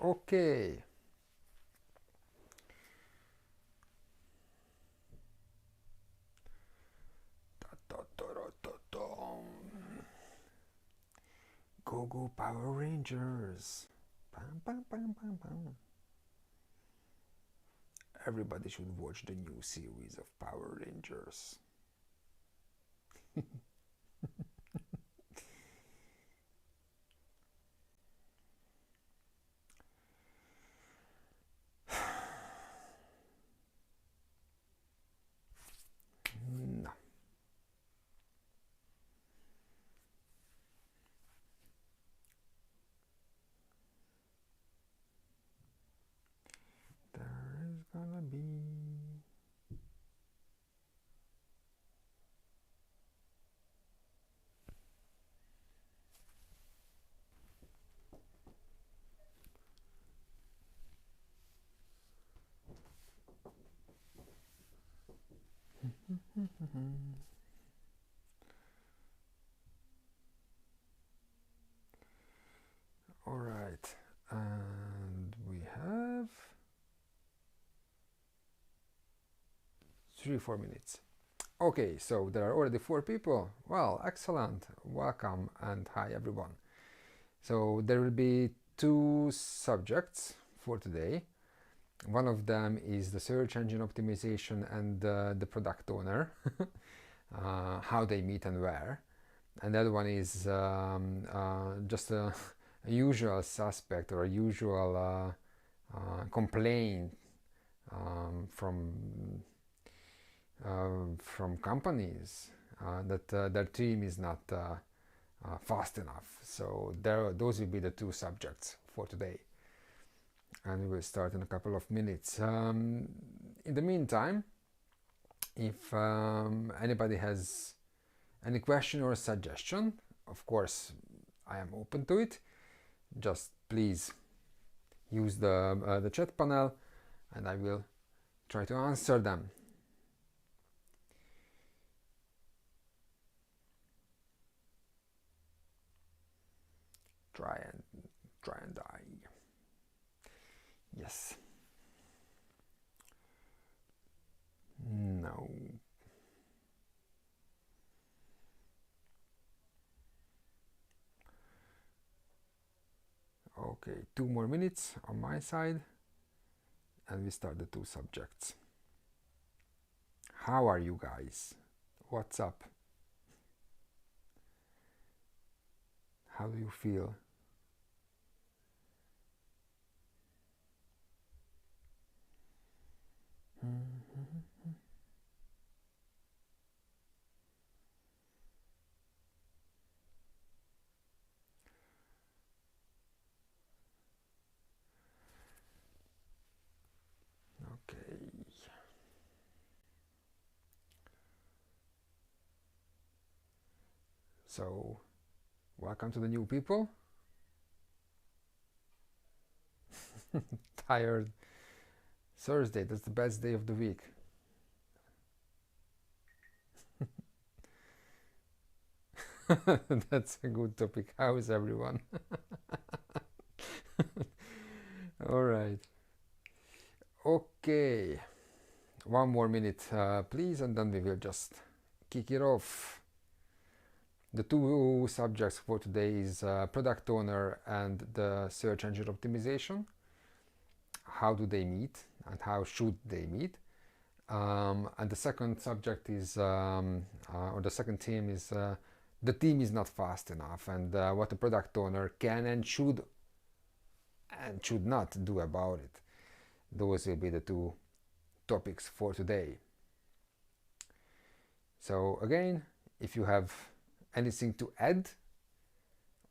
Okay. Go go Power Rangers. Bam, bam, bam, bam, bam. Everybody should watch the new series of Power Rangers. No. There is gonna be. All right, and we have 3-4 minutes. Okay, so there are already 4 people. Well, excellent. Welcome and hi everyone. So there will be 2 subjects for today. One of them is the search engine optimization and the product owner, how they meet and where. And the other one is just a usual suspect or a usual complaint from companies that their team is not fast enough. So those will be the 2 subjects for today. And we will start in a couple of minutes. In the meantime, if anybody has any question or suggestion, of course, I am open to it. Just please use the chat panel and I will try to answer them. Try and die. Yes. No. Okay, 2 more minutes on my side and we start the 2 subjects. How are you guys? What's up? How do you feel? Okay. So, welcome to the new people. Tired. Thursday, that's the best day of the week. That's a good topic. How is everyone? All right. Okay. 1 more minute, please, and then we will just kick it off. The 2 subjects for today is product owner and the search engine optimization. How do they meet and how should they meet? And the second subject is, or the second theme is, the team is not fast enough and what the product owner can and should not do about it. Those will be the 2 topics for today. So again, if you have anything to add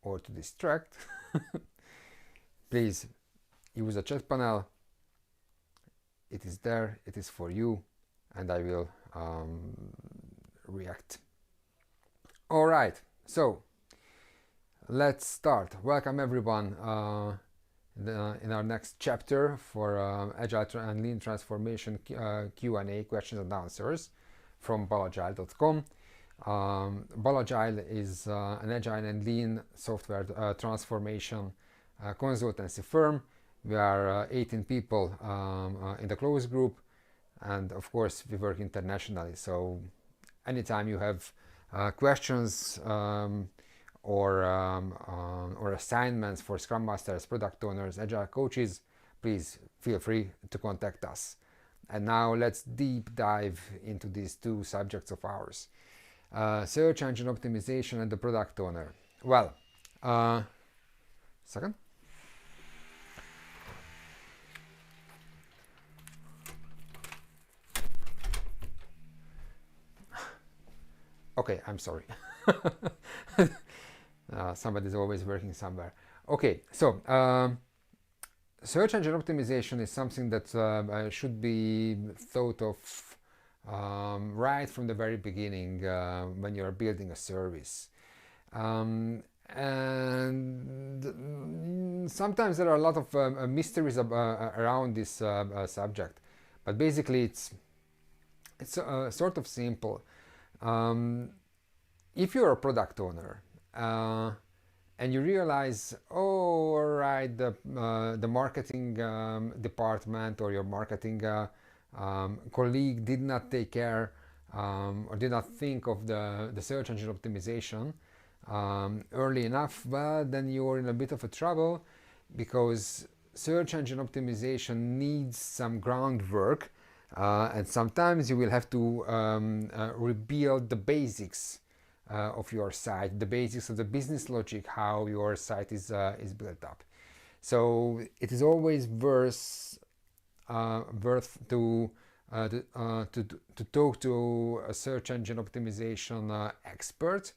or to distract, please use the chat panel. It is there, it is for you, and I will react. All right, so let's start. Welcome everyone in our next chapter for Agile and Lean Transformation Q&A, questions and answers from ballagile.com. Ballagile is an Agile and Lean software transformation consultancy firm. We are 18 people in the closed group, and of course we work internationally. So anytime you have questions or assignments for Scrum Masters, Product Owners, Agile Coaches, please feel free to contact us. And now let's deep dive into these two subjects of ours. Search engine optimization and the product owner. Well, second. Okay, I'm sorry. Somebody's always working somewhere. Okay, so search engine optimization is something that should be thought of right from the very beginning when you're building a service. And sometimes there are a lot of mysteries around this subject, but basically it's sort of simple. If you're a product owner and you realize, oh, all right, the marketing department or your marketing colleague did not take care or did not think of the search engine optimization early enough, well, then you're in a bit of a trouble, because search engine optimization needs some groundwork, and sometimes you will have to rebuild the basics of your site, the basics of the business logic, how your site is built up. So it is always worth to talk to a search engine optimization expert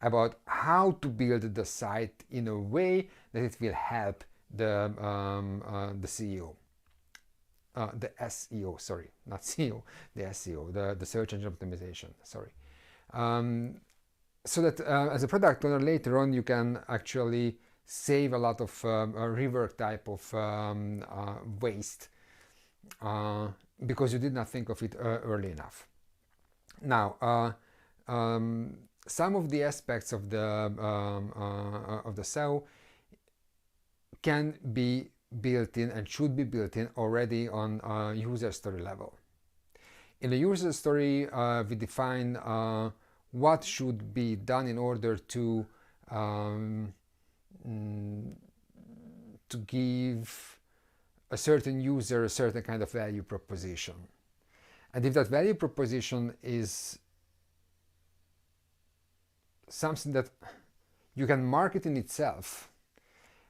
about how to build the site in a way that it will help the CEO. The SEO, sorry, not CEO, the SEO, the search engine optimization, sorry. So that as a product owner later on you can actually save a lot of rework type of waste because you did not think of it early enough. Now, some of the aspects of the SEO can be built in and should be built in already on user story level. In the user story, we define what should be done in order to give a certain user a certain kind of value proposition. And if that value proposition is something that you can market in itself,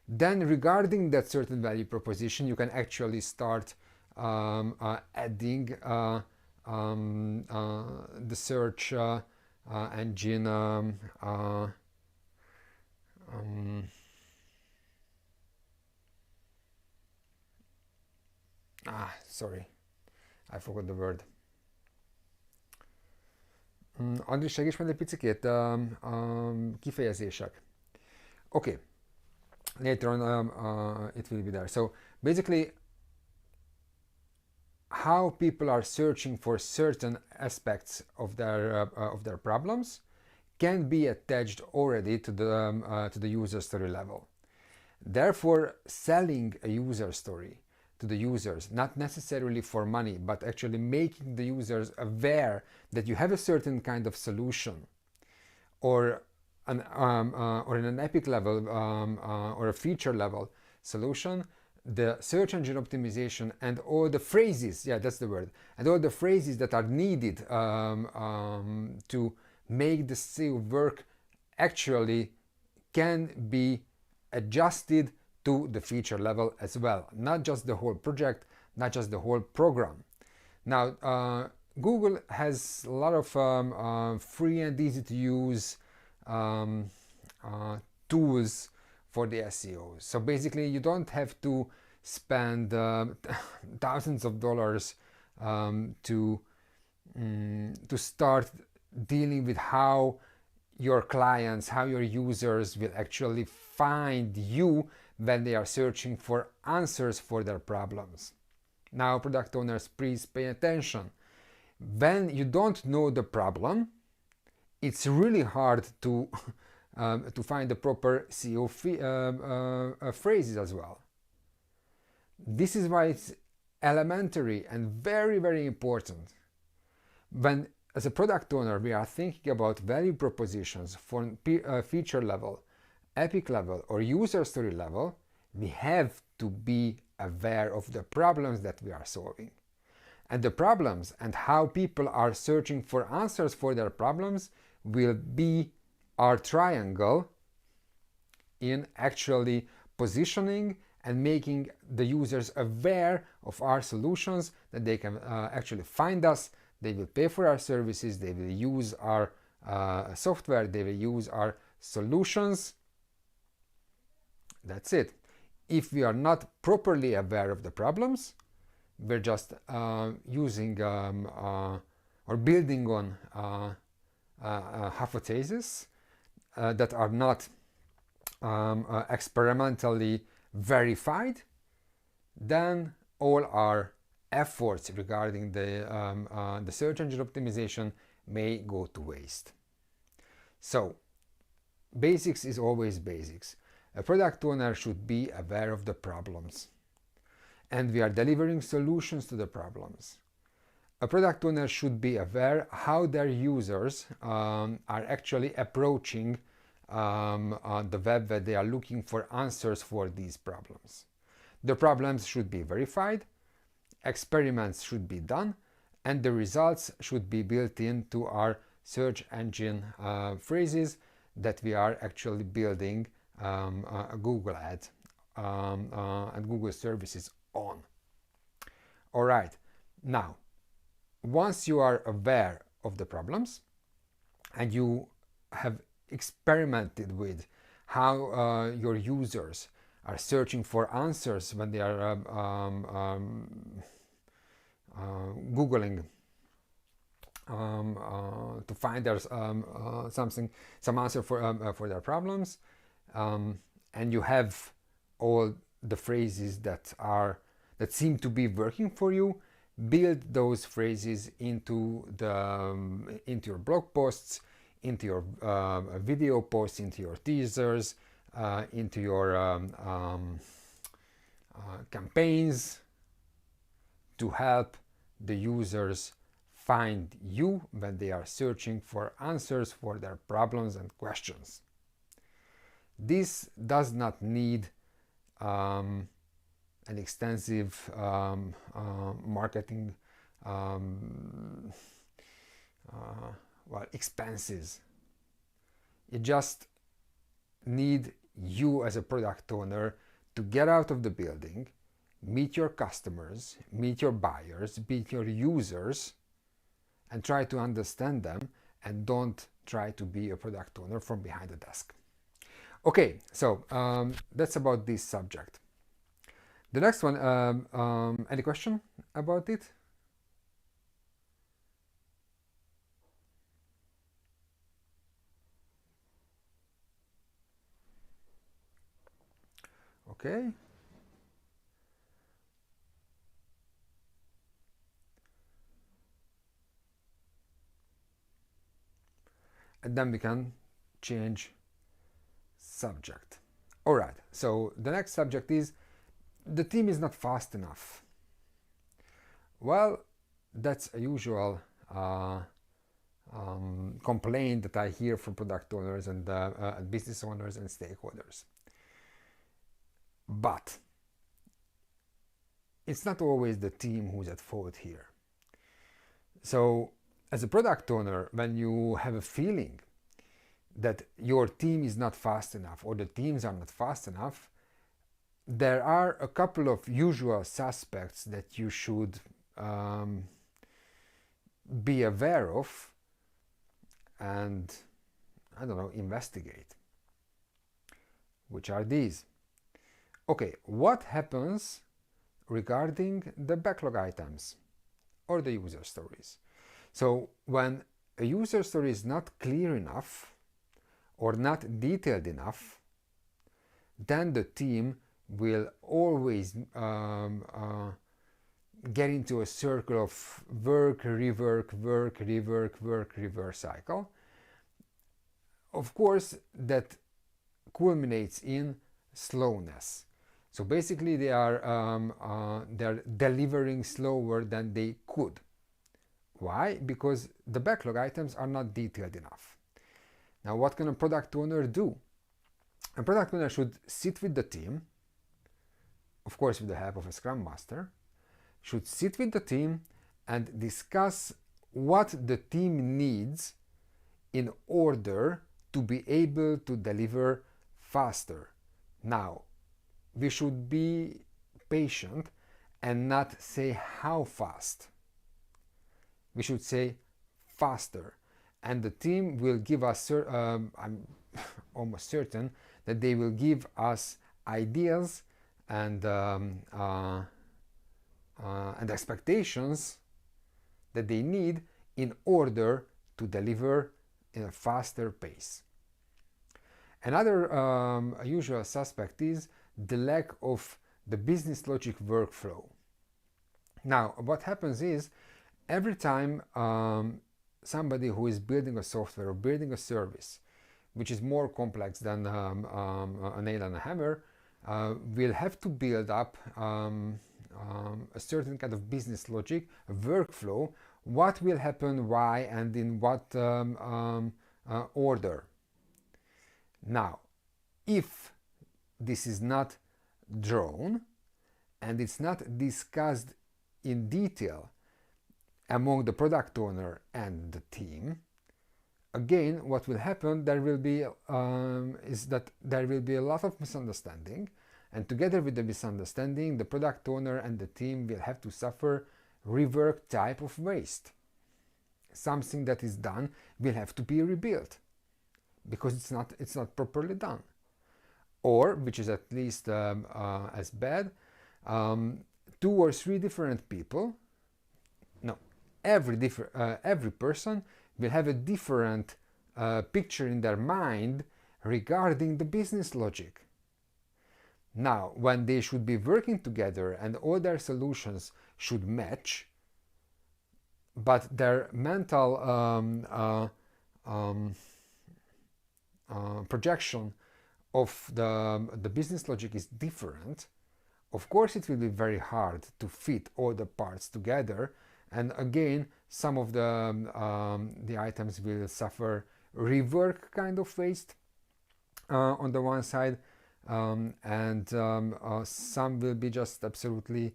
then regarding that certain value proposition, you can actually start adding the search engine sorry, I forgot the word. Andris, segíts meg egy picikét kifejezések. Okay, later on it will be there. So basically, how people are searching for certain aspects of their problems can be attached already to the user story level. Therefore, selling a user story to the users, not necessarily for money, but actually making the users aware that you have a certain kind of solution, or in an epic level or a feature level solution, the search engine optimization and all the phrases, yeah, that's the word, and all the phrases that are needed to make the SEO work actually can be adjusted to the feature level as well, not just the whole project, not just the whole program. Now, Google has a lot of free and easy to use tools for the SEO. So basically, you don't have to spend thousands of dollars to start dealing with how your clients, how your users will actually find you when they are searching for answers for their problems. Now, product owners, please pay attention. When you don't know the problem, it's really hard to find the proper SEO phrases as well. This is why it's elementary and very, very important. When, as a product owner, we are thinking about value propositions for feature level, epic level, or user story level, we have to be aware of the problems that we are solving. And the problems and how people are searching for answers for their problems will be our triangle in actually positioning and making the users aware of our solutions, that they can actually find us, they will pay for our services, they will use our software, they will use our solutions. That's it. If we are not properly aware of the problems, we're just using or building on hypotheses that are not experimentally verified, then all our efforts regarding the search engine optimization may go to waste. So, basics is always basics. A product owner should be aware of the problems, and we are delivering solutions to the problems. A product owner should be aware how their users are actually approaching the web, where they are looking for answers for these problems. The problems should be verified, experiments should be done, and the results should be built into our search engine phrases that we are actually building a Google ad and Google services on. All right, now, once you are aware of the problems and you have experimented with how your users are searching for answers when they are Googling to find there's some answer for their problems, and you have all the phrases that seem to be working for you. Build those phrases into your blog posts, into your video posts, into your teasers, into your campaigns, to help the users find you when they are searching for answers for their problems and questions. This does not need an extensive marketing expenses. You just need you as a product owner to get out of the building, meet your customers, meet your buyers, meet your users, and try to understand them, and don't try to be a product owner from behind the desk. Okay, so that's about this subject. The next one, any question about it? Okay. And then we can change subject. All right, so the next subject is the team is not fast enough. Well, that's a usual complaint that I hear from product owners and business owners and stakeholders. But it's not always the team who's at fault here. So, as a product owner, when you have a feeling that your team is not fast enough or the teams are not fast enough, there are a couple of usual suspects that you should be aware of and, investigate. Which are these? Okay, what happens regarding the backlog items or the user stories? So when a user story is not clear enough or not detailed enough, then the team will always get into a circle of work, rework, work, rework, work, rework cycle. Of course, that culminates in slowness. So basically they're delivering slower than they could. Why? Because the backlog items are not detailed enough. Now what can a product owner do? A product owner should sit with the team, of course with the help of a scrum master, should sit with the team and discuss what the team needs in order to be able to deliver faster. Now, we should be patient and not say how fast. We should say faster. And the team will give us, I'm almost certain that they will give us ideas and expectations that they need in order to deliver in a faster pace. Another usual suspect is the lack of the business logic workflow. Now, what happens is every time somebody who is building a software or building a service, which is more complex than a nail and a hammer, will have to build up a certain kind of business logic, a workflow, what will happen, why, and in what order. Now, if this is not drawn and it's not discussed in detail among the product owner and the team, again, what will happen, there will be is that there will be a lot of misunderstanding, and together with the misunderstanding, the product owner and the team will have to suffer rework type of waste. Something that is done will have to be rebuilt because it's not properly done, or which is at least as bad, 2 or 3 different people. No, every person will have a different picture in their mind regarding the business logic. Now, when they should be working together and all their solutions should match, but their mental projection of the business logic is different, of course it will be very hard to fit all the parts together, and again some of the items will suffer rework kind of waste on the one side, and some will be just absolutely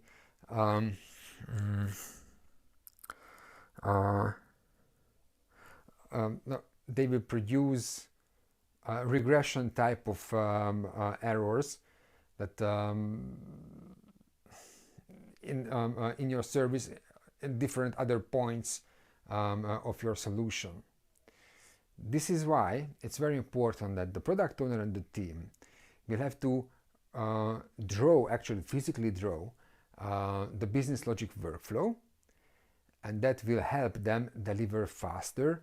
no, they will produce regression type of errors that in your service in different other points of your solution. This is why it's very important that the product owner and the team will have to physically draw the business logic workflow, and that will help them deliver faster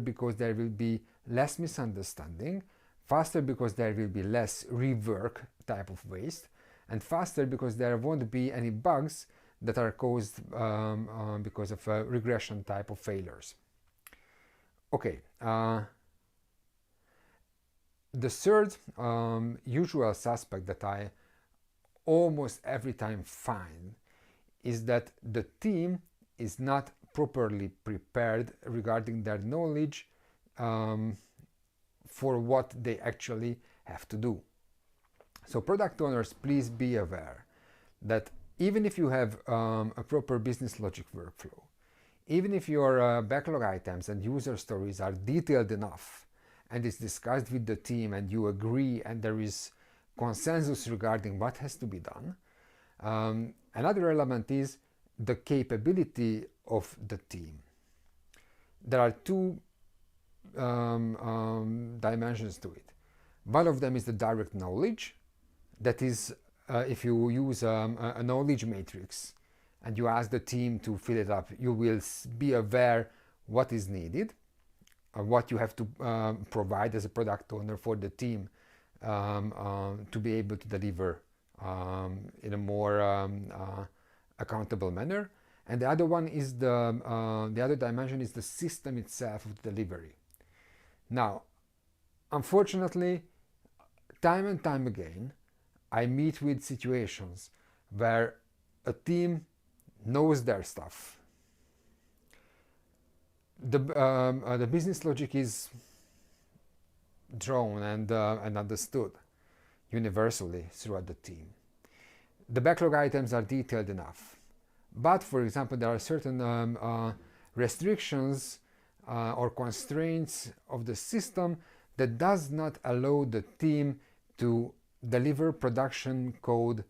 because there will be less misunderstanding, faster because there will be less rework type of waste, and faster because there won't be any bugs that are caused because of regression type of failures. Okay, the third usual suspect that I almost every time find is that the team is not properly prepared regarding their knowledge for what they actually have to do. So product owners, please be aware that even if you have a proper business logic workflow, even if your backlog items and user stories are detailed enough and it's discussed with the team and you agree and there is consensus regarding what has to be done, another element is the capability of the team. There are 2 dimensions to it. One of them is the direct knowledge. That is, if you use a knowledge matrix and you ask the team to fill it up, you will be aware what is needed, what you have to provide as a product owner for the team to be able to deliver in a more accountable manner. And the other one is the other dimension is the system itself of delivery. Now, unfortunately, time and time again, I meet with situations where a team knows their stuff. The business logic is drawn and understood universally throughout the team. The backlog items are detailed enough. But, for example, there are certain restrictions or constraints of the system that does not allow the team to deliver production code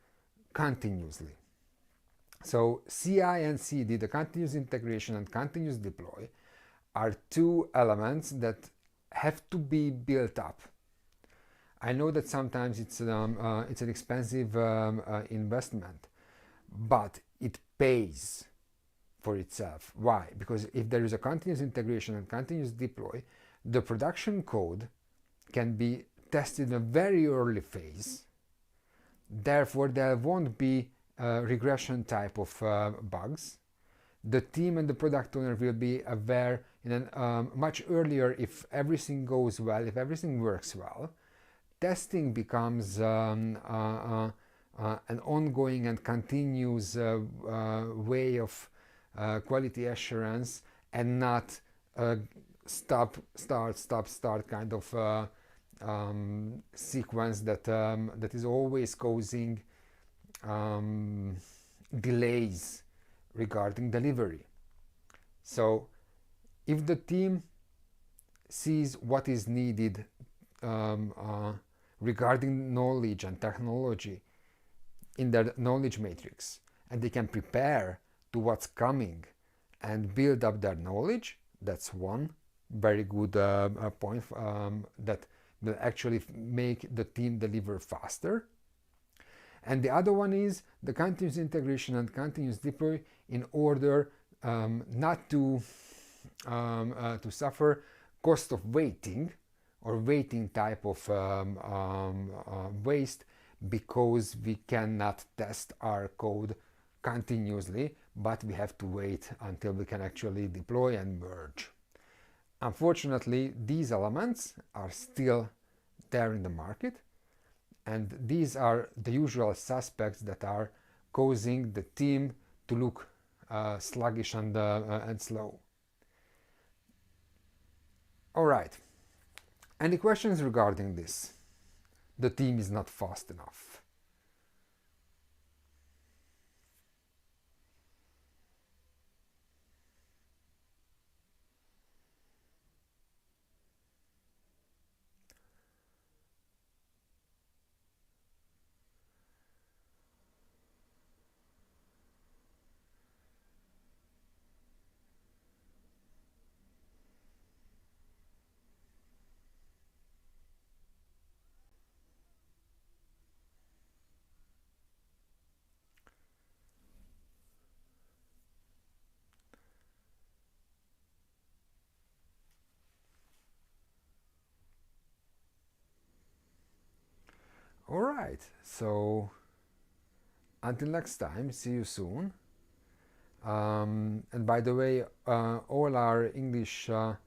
continuously. So CI and CD, the continuous integration and continuous deploy, are two elements that have to be built up. I know that sometimes it's an expensive investment, but it pays for itself. Why? Because if there is a continuous integration and continuous deploy, the production code can be tested in a very early phase. Therefore, there won't be regression type of bugs. The team and the product owner will be aware in much earlier if everything goes well, if everything works well. Testing becomes an ongoing and continuous way of quality assurance, and not stop, start kind of sequence that is always causing delays regarding delivery. So if the team sees what is needed regarding knowledge and technology in their knowledge matrix, and they can prepare to what's coming and build up their knowledge, that's one very good point that will actually make the team deliver faster. And the other one is the continuous integration and continuous deploy, in order not to suffer cost of waiting or waiting type of waste, because we cannot test our code continuously, but we have to wait until we can actually deploy and merge. Unfortunately, these elements are still there in the market, and these are the usual suspects that are causing the team to look sluggish and slow. All right. Any questions regarding this? The team is not fast enough. All right, so until next time, see you soon. And by the way, all our English blog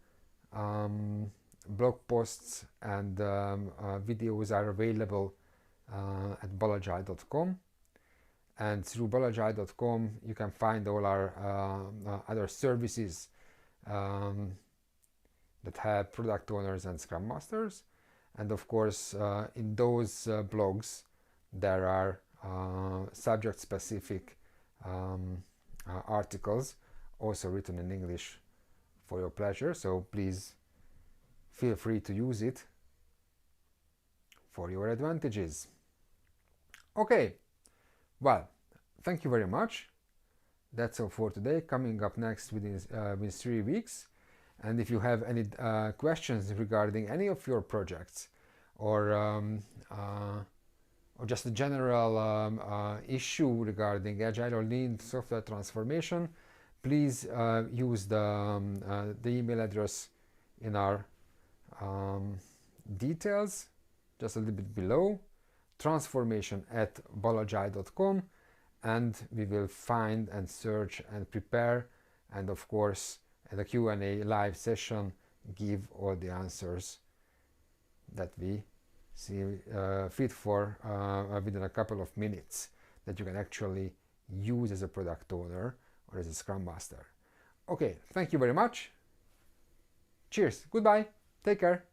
posts and videos are available at balagile.com. And through balagile.com, you can find all our other services that have product owners and scrum masters. And of course, in those blogs, there are subject-specific articles, also written in English for your pleasure. So please feel free to use it for your advantages. Okay, well, thank you very much. That's all for today. Coming up next within 3 weeks. And if you have any questions regarding any of your projects, or just a general issue regarding Agile or Lean software transformation, please use the email address in our details, just a little bit below, transformation@balagile.com, and we will find and search and prepare, and of course at the Q&A live session give all the answers that we fit for within a couple of minutes that you can actually use as a product owner or as a scrum master. Okay, thank you very much. Cheers, goodbye, take care.